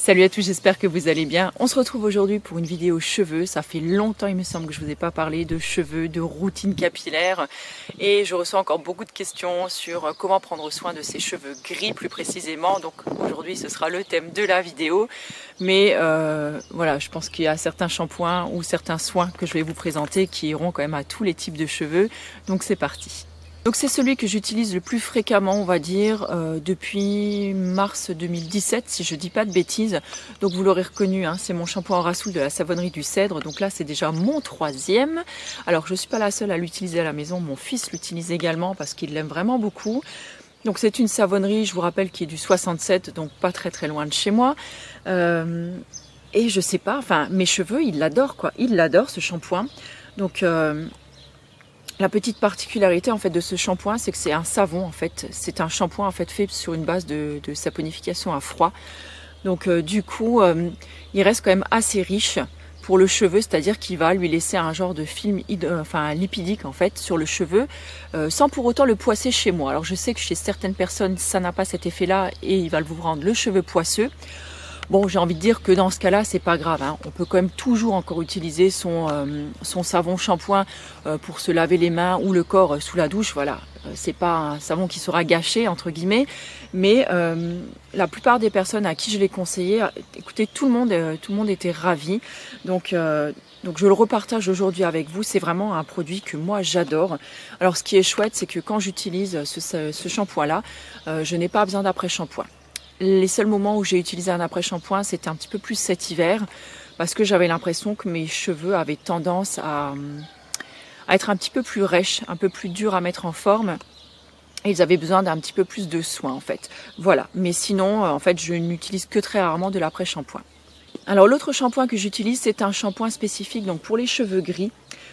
Salut à tous, j'espère que vous allez bien. On se retrouve aujourd'hui pour une vidéo cheveux. Ça fait longtemps, il me semble, que je ne vous ai pas parlé de cheveux, de routine capillaire. Et je reçois encore beaucoup de questions sur comment prendre soin de ses cheveux gris plus précisément. Donc aujourd'hui, ce sera le thème de la vidéo. Mais voilà, je pense qu'il y a certains shampoings ou certains soins que je vais vous présenter qui iront quand même à tous les types de cheveux. Donc c'est parti. Donc c'est celui que j'utilise le plus fréquemment, on va dire, depuis mars 2017, si je dis pas de bêtises. Donc vous l'aurez reconnu, hein, c'est mon shampoing en rassoul de la savonnerie du Cèdre. Donc là, c'est déjà mon troisième. Alors je ne suis pas la seule à l'utiliser à la maison, mon fils l'utilise également parce qu'il l'aime vraiment beaucoup. Donc c'est une savonnerie, je vous rappelle, qui est du 67, donc pas très loin de chez moi. Et je sais pas, enfin mes cheveux, ils l'adorent quoi, ils l'adorent ce shampoing. Donc la petite particularité en fait de ce shampoing, c'est que c'est un savon en fait. C'est un shampoing en fait fait sur une base de saponification à froid. Donc du coup, il reste quand même assez riche pour le cheveu, c'est-à-dire qu'il va lui laisser un genre de film lipidique en fait sur le cheveu, sans pour autant le poisser chez moi. Alors je sais que chez certaines personnes, ça n'a pas cet effet-là et il va vous rendre le cheveu poisseux. Bon, j'ai envie de dire que dans ce cas-là, c'est pas grave, hein. On peut quand même toujours encore utiliser son savon shampoing pour se laver les mains ou le corps sous la douche. Voilà, c'est pas un savon qui sera gâché entre guillemets, mais la plupart des personnes à qui je l'ai conseillé, écoutez, tout le monde était ravi. Donc je le repartage aujourd'hui avec vous. C'est vraiment un produit que moi j'adore. Alors ce qui est chouette, c'est que quand j'utilise ce shampoing-là, je n'ai pas besoin d'après-shampoing. Les seuls moments où j'ai utilisé un après-shampoing, c'était un petit peu plus cet hiver, parce que j'avais l'impression que mes cheveux avaient tendance à être un petit peu plus rêches, un peu plus durs à mettre en forme. Et ils avaient besoin d'un petit peu plus de soin en fait. Voilà, mais sinon, en fait, je n'utilise que très rarement de l'après-shampoing. Alors l'autre shampoing que j'utilise, c'est un shampoing spécifique donc pour les cheveux gris.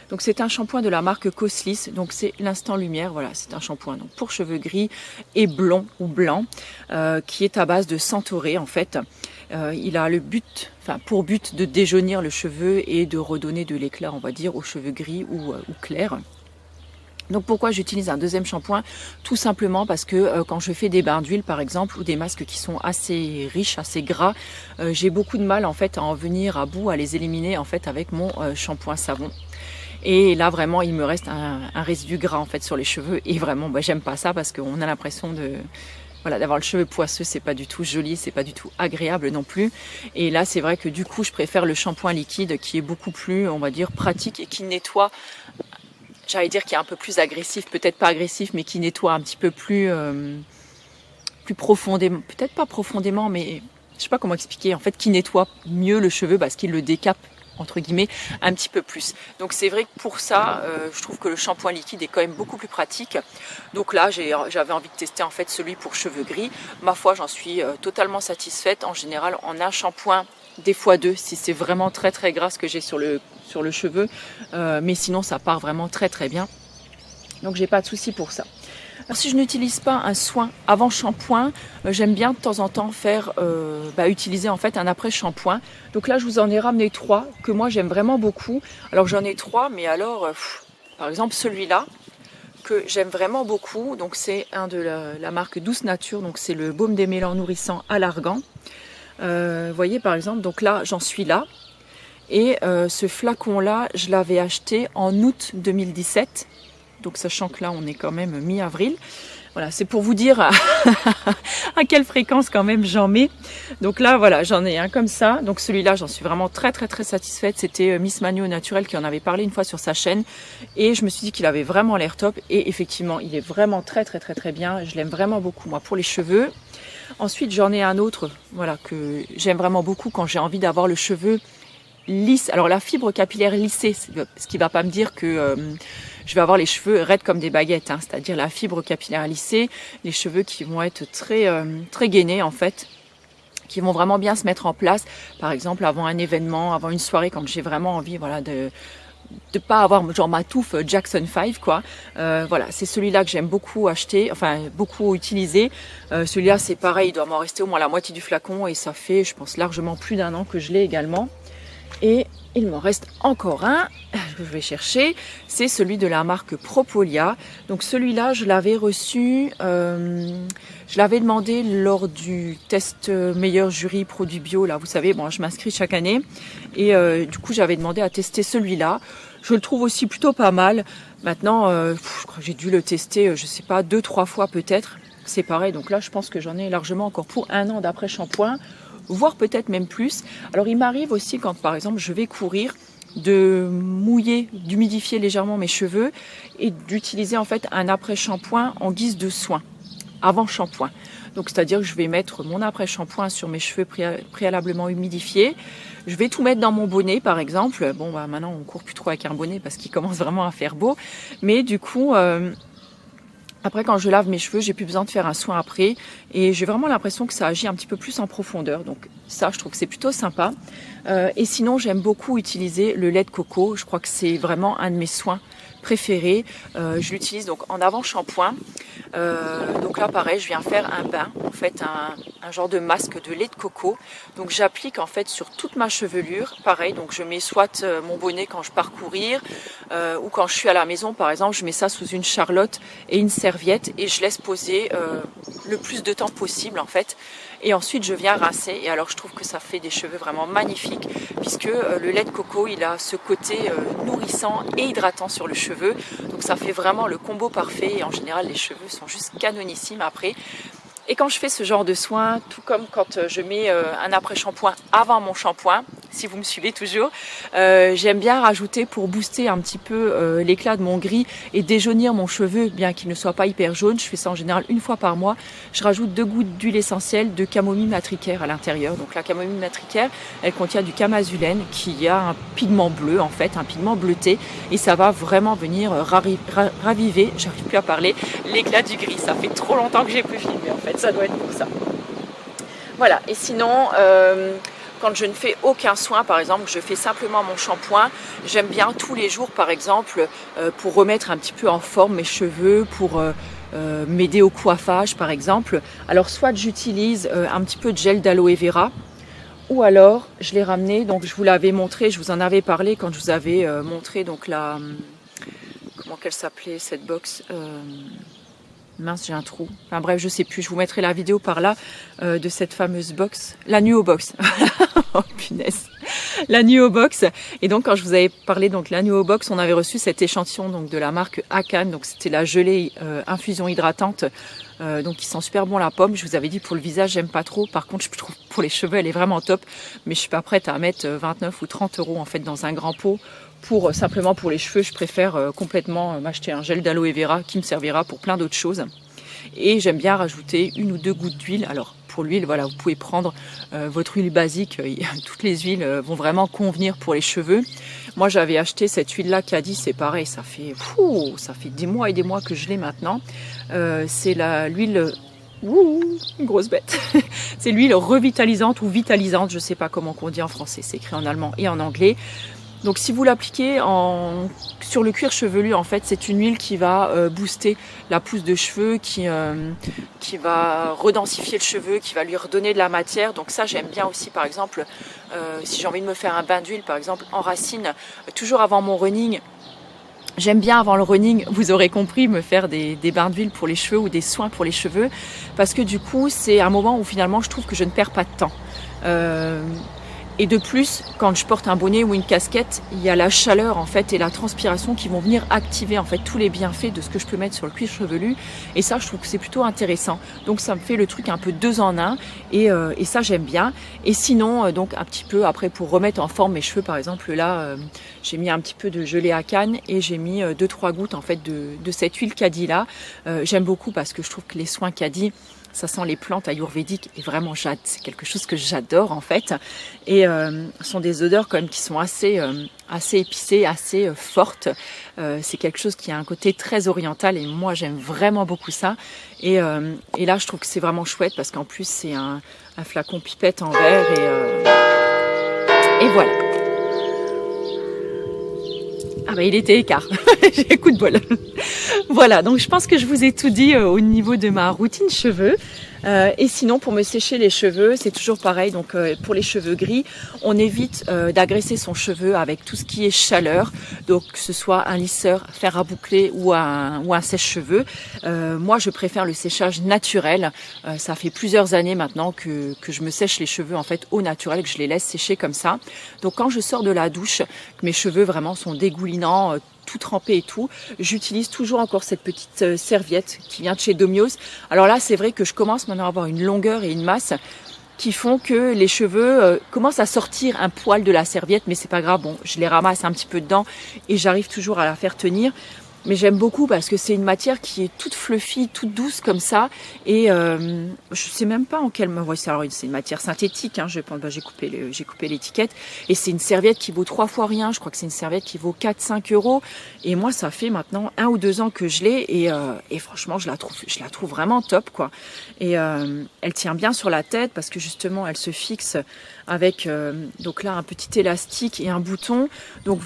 Donc c'est un shampoing de la marque Coslis, donc c'est l'Instant Lumière, voilà, c'est un shampoing donc pour cheveux gris et blonds ou blancs, qui est à base de centauré en fait. Il a pour but de déjaunir le cheveu et de redonner de l'éclat, on va dire, aux cheveux gris ou clairs. Donc pourquoi j'utilise un deuxième shampoing? Tout simplement parce que quand je fais des bains d'huile par exemple ou des masques qui sont assez riches, assez gras, j'ai beaucoup de mal en fait à en venir à bout, à les éliminer en fait avec mon shampoing savon. Et là vraiment il me reste un résidu gras en fait sur les cheveux et vraiment j'aime pas ça parce qu'on a l'impression d'avoir le cheveu poisseux, c'est pas du tout joli, c'est pas du tout agréable non plus. Et là c'est vrai que du coup je préfère le shampoing liquide qui est beaucoup plus, on va dire, pratique et qui nettoie. J'allais dire qui est un peu plus agressif, peut-être pas agressif, mais qui nettoie un petit peu plus profondément. Peut-être pas profondément, mais je sais pas comment expliquer. En fait, qui nettoie mieux le cheveu parce qu'il le décape, entre guillemets, un petit peu plus. Donc c'est vrai que pour ça, je trouve que le shampoing liquide est quand même beaucoup plus pratique. Donc là, j'avais envie de tester en fait celui pour cheveux gris. Ma foi, j'en suis totalement satisfaite. En général, en un shampoing, des fois deux, si c'est vraiment très gras ce que j'ai sur le cheveu, mais sinon ça part vraiment très bien, donc j'ai pas de souci pour ça. Alors, si je n'utilise pas un soin avant shampoing, j'aime bien de temps en temps faire utiliser en fait un après shampoing. Donc là je vous en ai ramené 3 que moi j'aime vraiment beaucoup. Alors j'en ai 3, mais alors par exemple celui-là que j'aime vraiment beaucoup, donc c'est un de la marque Douce Nature, donc c'est le baume des mélans nourrissant à l'argan. Vous voyez par exemple, donc là j'en suis là. Et ce flacon-là, je l'avais acheté en août 2017. Donc sachant que là, on est quand même mi-avril. Voilà, c'est pour vous dire à quelle fréquence quand même j'en mets. Donc là, voilà, j'en ai un comme ça. Donc celui-là, j'en suis vraiment très satisfaite. C'était Miss Manu au naturel qui en avait parlé une fois sur sa chaîne. Et je me suis dit qu'il avait vraiment l'air top. Et effectivement, il est vraiment très bien. Je l'aime vraiment beaucoup, moi, pour les cheveux. Ensuite, j'en ai un autre, voilà, que j'aime vraiment beaucoup quand j'ai envie d'avoir le cheveu lisse. Alors la fibre capillaire lissée, ce qui va pas me dire que je vais avoir les cheveux raides comme des baguettes, hein, c'est-à-dire la fibre capillaire lissée, les cheveux qui vont être très gainés en fait, qui vont vraiment bien se mettre en place, par exemple avant un événement, avant une soirée, quand j'ai vraiment envie, voilà, de pas avoir genre ma touffe Jackson 5 quoi. Voilà, c'est celui-là que j'aime beaucoup acheter, enfin beaucoup utiliser. Celui-là c'est pareil, il doit m'en rester au moins la moitié du flacon et ça fait, je pense, largement plus d'1 an que je l'ai également. Et il m'en reste encore un que je vais chercher, c'est celui de la marque Propolia. Donc celui-là, je l'avais reçu, je l'avais demandé lors du test meilleur jury produit bio. Là, vous savez, bon, je m'inscris chaque année et du coup, j'avais demandé à tester celui-là. Je le trouve aussi plutôt pas mal. Maintenant, je crois que j'ai dû le tester, je sais pas, 2-3 fois peut-être. C'est pareil, donc là, je pense que j'en ai largement encore pour 1 an d'après-shampoing, voire peut-être même plus. Alors il m'arrive aussi quand par exemple je vais courir de mouiller, d'humidifier légèrement mes cheveux et d'utiliser en fait un après-shampoing en guise de soin, avant shampoing. Donc c'est-à-dire que je vais mettre mon après-shampoing sur mes cheveux préalablement humidifiés. Je vais tout mettre dans mon bonnet par exemple. Bon bah maintenant on court plus trop avec un bonnet parce qu'il commence vraiment à faire beau. Mais du coup... après, quand je lave mes cheveux, j'ai plus besoin de faire un soin après et j'ai vraiment l'impression que ça agit un petit peu plus en profondeur. Donc ça, je trouve que c'est plutôt sympa. Et sinon, j'aime beaucoup utiliser le lait de coco. Je crois que c'est vraiment un de mes soins préférés. Je l'utilise donc en avant-shampoing. Donc là, pareil, je viens faire un bain, en fait, un genre de masque de lait de coco. Donc j'applique en fait sur toute ma chevelure. Pareil, donc je mets soit mon bonnet quand je pars courir ou quand je suis à la maison, par exemple, je mets ça sous une charlotte et une serviette et je laisse poser le plus de temps possible en fait. Et ensuite, je viens rincer. Et alors, je trouve que ça fait des cheveux vraiment magnifiques puisque le lait de coco, il a ce côté nourrissant et hydratant sur le cheveu. Donc, ça fait vraiment le combo parfait. Et en général, les cheveux sont juste canonissimes après. Et quand je fais ce genre de soin, tout comme quand je mets un après-shampoing avant mon shampoing, si vous me suivez toujours, j'aime bien rajouter pour booster un petit peu l'éclat de mon gris et déjaunir mon cheveu, bien qu'il ne soit pas hyper jaune. Je fais ça en général 1 fois par mois. Je rajoute 2 gouttes d'huile essentielle de camomille matricaire à l'intérieur. Donc la camomille matricaire, elle contient du camazulène qui a un pigment bleu en fait, un pigment bleuté. Et ça va vraiment venir raviver, j'arrive plus à parler, l'éclat du gris. Ça fait trop longtemps que j'ai plus filmé en fait. Ça doit être pour ça. Voilà, et sinon, quand je ne fais aucun soin, par exemple, je fais simplement mon shampoing, j'aime bien tous les jours, par exemple, pour remettre un petit peu en forme mes cheveux, pour m'aider au coiffage, par exemple. Alors, soit j'utilise un petit peu de gel d'aloe vera, ou alors je l'ai ramené, donc je vous l'avais montré, je vous en avais parlé quand je vous avais montré donc la... comment qu'elle s'appelait cette box mince, j'ai un trou. Enfin bref, je sais plus. Je vous mettrai la vidéo par là de cette fameuse box. La Nuo Box. Oh punaise. La Nuo Box. Et donc, quand je vous avais parlé donc la Nuo Box, on avait reçu cet échantillon donc de la marque Akan. Donc, c'était la gelée infusion hydratante. Donc, qui sent super bon la pomme. Je vous avais dit pour le visage, j'aime pas trop. Par contre, je trouve pour les cheveux, elle est vraiment top. Mais je suis pas prête à mettre 29 ou 30 euros en fait dans un grand pot. Simplement pour les cheveux, je préfère complètement m'acheter un gel d'aloe vera qui me servira pour plein d'autres choses. Et j'aime bien rajouter 1 ou 2 gouttes d'huile. Alors pour l'huile, voilà, vous pouvez prendre votre huile basique. Toutes les huiles vont vraiment convenir pour les cheveux. Moi, j'avais acheté cette huile-là Caddy, c'est pareil, ça fait des mois et des mois que je l'ai maintenant. C'est l'huile... une grosse bête. C'est l'huile revitalisante ou vitalisante, je ne sais pas comment on dit en français. C'est écrit en allemand et en anglais. Donc si vous l'appliquez sur le cuir chevelu, en fait, c'est une huile qui va booster la pousse de cheveux, qui va redensifier le cheveu, qui va lui redonner de la matière. Donc ça, j'aime bien aussi, par exemple, si j'ai envie de me faire un bain d'huile, par exemple, en racine, toujours avant mon running. J'aime bien avant le running, vous aurez compris, me faire des bains d'huile pour les cheveux ou des soins pour les cheveux. Parce que du coup, c'est un moment où finalement, je trouve que je ne perds pas de temps. Et de plus, quand je porte un bonnet ou une casquette, il y a la chaleur en fait et la transpiration qui vont venir activer en fait tous les bienfaits de ce que je peux mettre sur le cuir chevelu. Et ça, je trouve que c'est plutôt intéressant. Donc ça me fait le truc un peu 2 en 1 et ça j'aime bien. Et sinon, donc un petit peu après pour remettre en forme mes cheveux, par exemple là, j'ai mis un petit peu de gelée à canne et j'ai mis 2-3 gouttes en fait de cette huile Caddy là. J'aime beaucoup parce que je trouve que les soins Caddy, ça sent les plantes ayurvédiques et vraiment c'est quelque chose que j'adore en fait. Et ce sont des odeurs quand même qui sont assez épicées, assez fortes. C'est quelque chose qui a un côté très oriental et moi j'aime vraiment beaucoup ça. Et là je trouve que c'est vraiment chouette parce qu'en plus c'est un flacon pipette en verre et voilà. Ah bah il était écart, j'ai coup de bol. Voilà, donc je pense que je vous ai tout dit au niveau de ma routine cheveux. Et sinon, pour me sécher les cheveux, c'est toujours pareil. Donc pour les cheveux gris, on évite d'agresser son cheveu avec tout ce qui est chaleur. Donc que ce soit un lisseur, fer à boucler ou un sèche-cheveux. Moi, je préfère le séchage naturel. Ça fait plusieurs années maintenant que je me sèche les cheveux en fait au naturel, que je les laisse sécher comme ça. Donc quand je sors de la douche, que mes cheveux vraiment sont dégoulinants, tout trempé et tout, j'utilise toujours encore cette petite serviette qui vient de chez Domios. Alors là, c'est vrai que je commence maintenant à avoir une longueur et une masse qui font que les cheveux commencent à sortir un poil de la serviette, mais c'est pas grave, bon, je les ramasse un petit peu dedans et j'arrive toujours à la faire tenir. Mais j'aime beaucoup parce que c'est une matière qui est toute fluffy, toute douce comme ça. Et je sais même pas en quelle... Ouais, alors c'est une matière synthétique, hein, je pense. Bah, j'ai coupé l'étiquette. Et c'est une serviette qui vaut 3 fois rien. Je crois que c'est une serviette qui vaut 4-5 euros. Et moi, ça fait maintenant 1 ou 2 ans que je l'ai. Et franchement, je la trouve vraiment top, quoi. Et elle tient bien sur la tête parce que justement, elle se fixe avec donc là un petit élastique et un bouton. Donc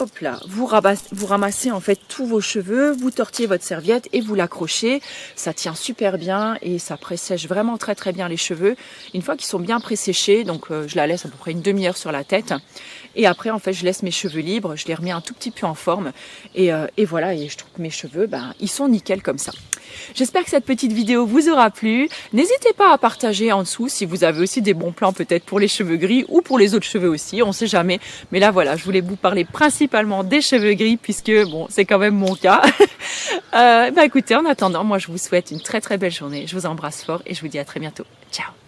hop là, vous ramassez en fait tous vos cheveux, vous tortillez votre serviette et vous l'accrochez. Ça tient super bien et ça pressèche vraiment très très bien les cheveux. Une fois qu'ils sont bien presséchés, donc je la laisse à peu près une demi-heure sur la tête. Et après en fait je laisse mes cheveux libres, je les remets un tout petit peu en forme. Et voilà, et je trouve que mes cheveux, ils sont nickel comme ça. J'espère que cette petite vidéo vous aura plu. N'hésitez pas à partager en dessous si vous avez aussi des bons plans peut-être pour les cheveux gris ou pour les autres cheveux aussi, on sait jamais. Mais là voilà, je voulais vous parler principalement des cheveux gris puisque bon, c'est quand même mon cas. Écoutez, en attendant, moi je vous souhaite une très très belle journée. Je vous embrasse fort et je vous dis à très bientôt. Ciao.